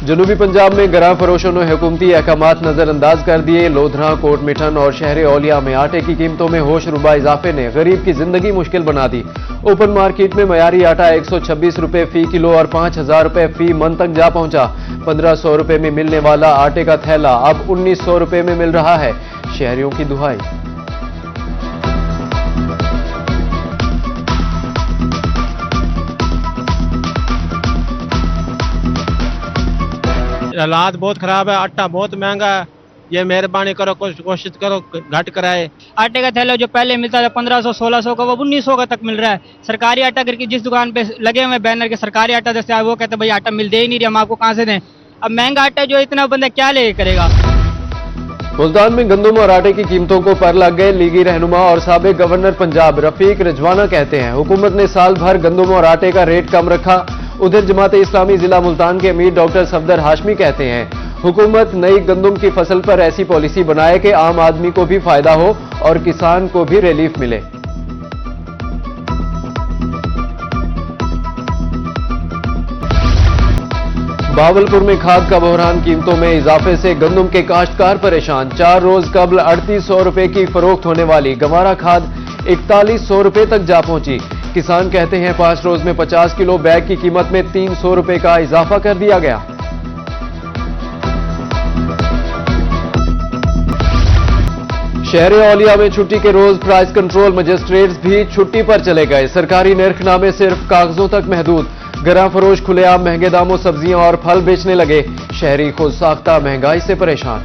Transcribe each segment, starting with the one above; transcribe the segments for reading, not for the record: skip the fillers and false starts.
जनूबी पंजाब में गरां फरोशों ने हुकूमती अहकामात नजरअंदाज कर दिए। लोधरा, कोट मिठन और शहर औलिया में आटे की कीमतों में होश रुबा इजाफे ने गरीब की जिंदगी मुश्किल बना दी। ओपन मार्केट में मयारी आटा 126 रुपए फी किलो और 5000 रुपए फी मन तक जा पहुंचा। 1500 रुपए में मिलने वाला आटे का थैला अब 1900 रुपए में मिल रहा है। शहरियों की दुहाई। हालात बहुत खराब है, आटा बहुत महंगा है। ये मेहरबानी करो, कोशिश करो घट कराए। आटे का थैला जो पहले मिलता था 1500 1600 का, वो 1900 का तक मिल रहा है। सरकारी आटा अगर की जिस दुकान पे लगे हुए बैनर के सरकारी आटा दस्तियाब, वो कहते हैं भाई आटा मिल दे ही नहीं रहा, हम आपको कहां से दें। अब महंगा आटा जो इतना बंदा क्या ले करेगा। मुल्तान में गंदम और आटे की कीमतों को पर लग गए। लीगी रहनुमा और साबिक गवर्नर पंजाब रफीक रिजवाना कहते हैं हुकूमत ने साल भर गंदम और आटे का रेट कम रखा। उधर जमात इस्लामी जिला मुल्तान के अमीर डॉक्टर सफदर हाशमी कहते हैं हुकूमत नई गंदम की फसल पर ऐसी पॉलिसी बनाए कि आम आदमी को भी फायदा हो और किसान को भी रिलीफ मिले। बावलपुर में खाद का बहरान, कीमतों में इजाफे से गंदम के काश्तकार परेशान। 4 रोज कबल 3800 रुपए की फरोख्त होने वाली गवारा खाद 4100 रुपए तक जा पहुंची। किसान कहते हैं 5 रोज में 50 किलो बैग की कीमत में 300 रुपए का इजाफा कर दिया गया। शहर औलिया में छुट्टी के रोज प्राइस कंट्रोल मजिस्ट्रेट्स भी छुट्टी पर चले गए। सरकारी निर्खनामे सिर्फ कागजों तक महदूद। गरां फरोश खुलेआम महंगे दामों सब्जियां और फल बेचने लगे। शहरी खुद साख्ता महंगाई से परेशान।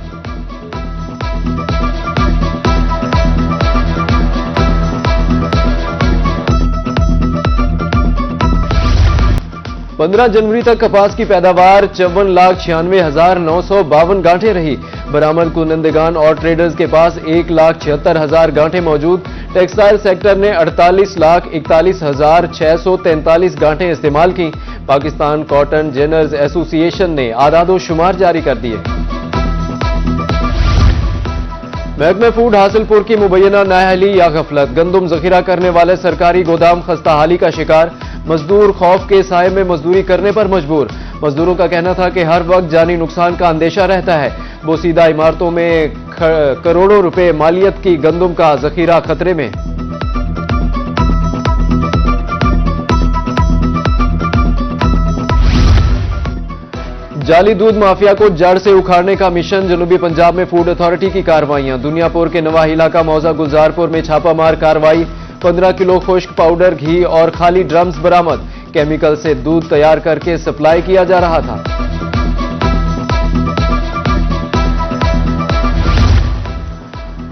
पंद्रह जनवरी तक कपास की पैदावार 54,96,952 गांठें रही। बरामद कुनंदगान और ट्रेडर्स के पास 1,76,000 गांठें मौजूद। टेक्सटाइल सेक्टर ने 48,41,643 गांठें इस्तेमाल की। पाकिस्तान कॉटन जेनर्स एसोसिएशन ने आदादो शुमार जारी कर दिए। महकमे फूड हासिलपुर की मुबैना नाअहली या गफलत। गंदम जखीरा करने वाले सरकारी गोदाम खस्ताहाली का शिकार। मजदूर खौफ के साए में मजदूरी करने पर मजबूर। मजदूरों का कहना था कि हर वक्त जानी नुकसान का अंदेशा रहता है। बोसीदा इमारतों में करोड़ों रुपए मालियत की गंदम का जखीरा खतरे में। जाली दूध माफिया को जड़ से उखाड़ने का मिशन। जनूबी पंजाब में फूड अथॉरिटी की कार्रवाइयां। दुनियापुर के नवाही इलाका मौजा गुलजारपुर में छापामार कार्रवाई। 15 किलो खुश्क पाउडर, घी और खाली ड्रम्स बरामद। केमिकल से दूध तैयार करके सप्लाई किया जा रहा था।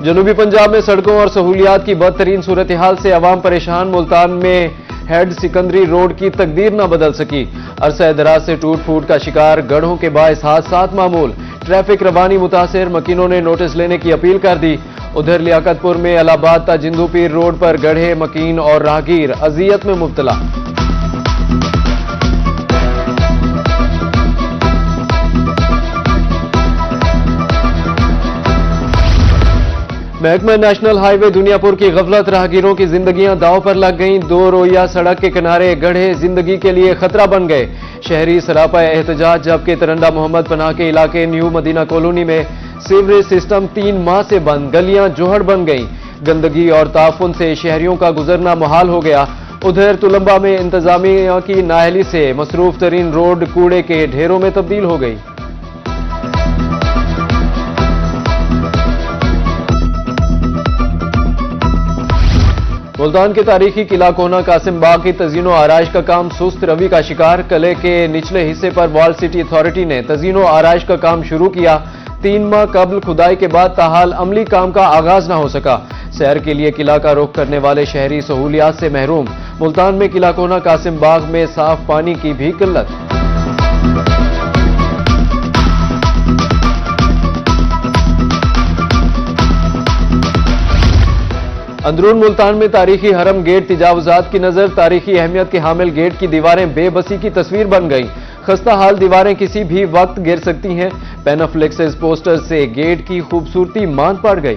जनूबी पंजाब में सड़कों और सहूलियात की बदतरीन सूरत हाल से अवाम परेशान। मुल्तान में हेड सिकंदरी रोड की तकदीर न बदल सकी। अरसा दराज से टूट फूट का शिकार। गढ़ों के बायस हादसात मामूल। ट्रैफिक रवानी मुतासिर। मकीनों ने नोटिस लेने की अपील कर दी। उधर लियाकतपुर में इलाहाबाद ता जिंदू पीर रोड पर गढ़े, मकीन और राहगीर अजियत में मुब्तला। महकमा नेशनल हाईवे दुनियापुर की गफलत। राहगीरों की जिंदगियां दांव पर लग गईं। 2 रोइया सड़क के किनारे गढ़े जिंदगी के लिए खतरा बन गए। शहरी सरापा एहतजाज। जबकि तरंडा मोहम्मद पनाह के इलाके न्यू मदीना कॉलोनी में सीवरेज सिस्टम 3 माह से बंद। गलियां जोहड़ बन गईं। गंदगी और ताफुन से शहरियों का गुजरना मुहाल हो गया। उधर तुलंबा में इंतजामिया की नाअहली से मसरूफ तरीन रोड कूड़े के ढेरों में तब्दील हो गई। मुल्तान के तारीखी किला कोना कासिम बाग की तज़ीनो आराइश का काम सुस्त रवि का शिकार। किले के निचले हिस्से पर वॉल सिटी अथॉरिटी ने तज़ीनो आराइश का काम शुरू किया। 3 माह कबल खुदाई के बाद ताहाल अमली काम का आगाज न हो सका। सैर के लिए किला का रुख करने वाले शहरी सहूलियात से महरूम। मुल्तान में किला कोना कासिम बाग में साफ पानी की भी किल्लत। अंदरून मुल्तान में तारीखी हरम गेट तिजावजात की नजर। तारीखी अहमियत के हामिल गेट की दीवारें बेबसी की तस्वीर बन गई। खस्ता हाल दीवारें किसी भी वक्त गिर सकती हैं। पेनाफ्लेक्सेस पोस्टर से गेट की खूबसूरती मांद पड़ गई।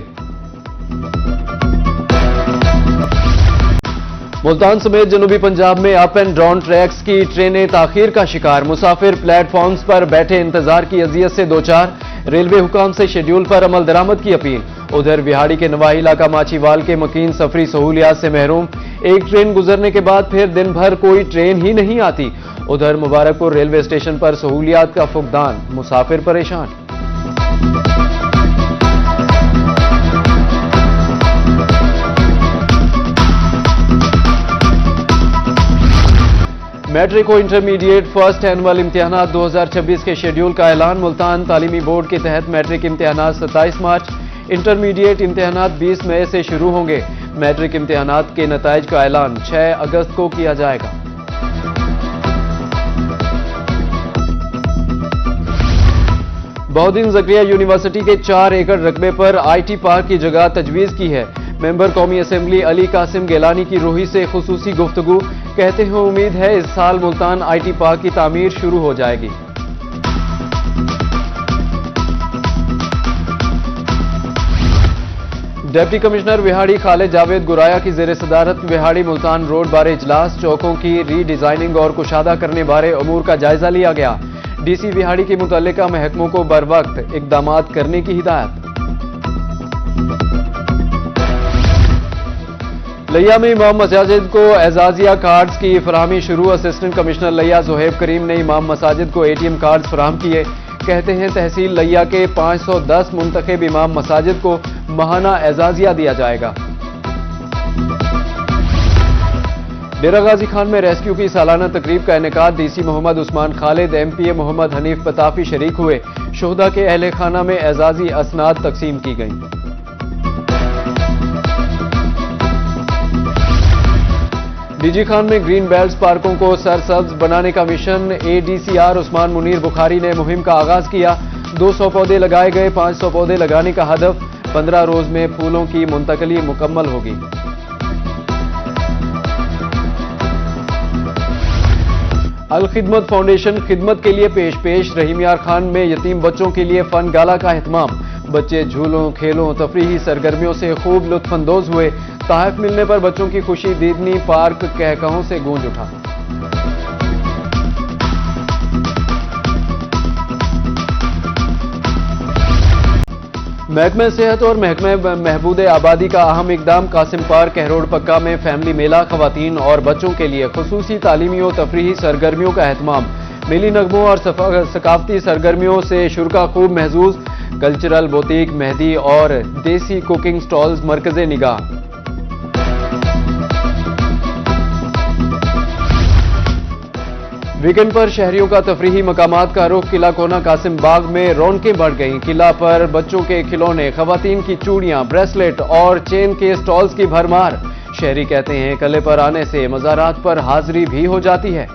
मुल्तान समेत जनूबी पंजाब में अप एंड डाउन ट्रैक्स की ट्रेनें ताखीर का शिकार, मुसाफिर प्लेटफॉर्म्स पर बैठे इंतजार की अजियत से दो चार, रेलवे हुकाम से शेड्यूल पर अमल दरामद की अपील। उधर विहाड़ी के नवाही इलाका माचीवाल के मकीन सफरी सहूलियात से महरूम, एक ट्रेन गुजरने के बाद फिर दिन भर कोई ट्रेन ही नहीं आती। उधर मुबारकपुर रेलवे स्टेशन पर सहूलियात का फुकदान, मुसाफिर परेशान। मैट्रिक और इंटरमीडिएट फर्स्ट एनुअल इम्तिहानात 2026 के शेड्यूल का ऐलान। मुल्तान तालीमी बोर्ड के तहत मैट्रिक इम्तिहानात 27 मार्च, इंटरमीडिएट इम्तिहानात 20 मई से शुरू होंगे। मैट्रिक इम्तिहानात के नताइज का ऐलान 6 अगस्त को किया जाएगा। बहुद्दीन ज़करिया यूनिवर्सिटी के 4 एकड़ रकबे पर IT पार्क की जगह तजवीज़ की है। मेंबर कौमी असेंबली अली कासिम गिलानी की रूही से खुसूसी गुफ्तगू, कहते हैं उम्मीद है इस साल मुल्तान IT पार्क की तामीर शुरू हो जाएगी। डिप्टी कमिश्नर विहाड़ी खालिद जावेद गुराया की ज़ेर सदारत विहाड़ी मुल्तान रोड बारे इजलास, चौकों की रीडिजाइनिंग और कुशादा करने बारे अमूर का जायजा लिया गया। DC विहाड़ी के मुतल्लिका महकमों को बरवक्त इक़दामात करने की हिदायत। लिया में इमाम मसाजिद को एजाजिया कार्ड्स की फराहमी शुरू। असिस्टेंट कमिश्नर लिया ज़ुहैब करीम ने इमाम मसाजिद को ATM कार्ड्स फराहम किए। कहते हैं तहसील लिया के 510 मुंतखब इमाम मसाजिद को माहाना एजाजिया दिया जाएगा। डेरा गाजी खान में रेस्क्यू की सालाना तकरीब का इनेकाद, DC मोहम्मद उस्मान खालिद, MPA मोहम्मद हनीफ पताफी शरीक हुए। शोहदा के अहले खाना में एजाजी असनाद तकसीम की गई। DG खान में ग्रीन बेल्ट पार्कों को सरसब्ज बनाने का मिशन, ADCR उस्मान मुनीर बुखारी ने मुहिम का आगाज किया। 200 पौधे लगाए गए, 500 पौधे लगाने का हदफ। 15 रोज में फूलों की मुंतकली मुकम्मल होगी। अल खिदमत फाउंडेशन खिदमत के लिए पेश रहीमियार खान में यतीम बच्चों के लिए फन गाला का एहतमाम। बच्चे झूलों, खेलों, तफरीही सरगर्मियों से खूब लुत्फानंदोज हुए। तहफ मिलने पर बच्चों की खुशी दीदनी पार्क कहकहों से गूंज उठा। महकमे सेहत और महकमे महबूद आबादी का अहम इकदाम, कासिम पार्क कहरोड़ पक्का में फैमिली मेला, खवातीन और बच्चों के लिए खुसूसी तालीमी और तफरीही सरगर्मियों का एहतमाम। मिली नगमों और सकाफती सरगर्मियों से शुरा खूब महजूज। कल्चरल बुटीक, मेहंदी और देसी कुकिंग स्टॉल्स मरकज़े निगाह। वीकेंड पर शहरियों का तफरीही मकामात का रुख, किला कोना कासिम बाग में रौनकें बढ़ गईं। किला पर बच्चों के खिलौने, खवातीन की चूड़ियां, ब्रेसलेट और चेन के स्टॉल्स की भरमार। शहरी कहते हैं किले पर आने से मज़ारात पर हाजिरी भी हो जाती है।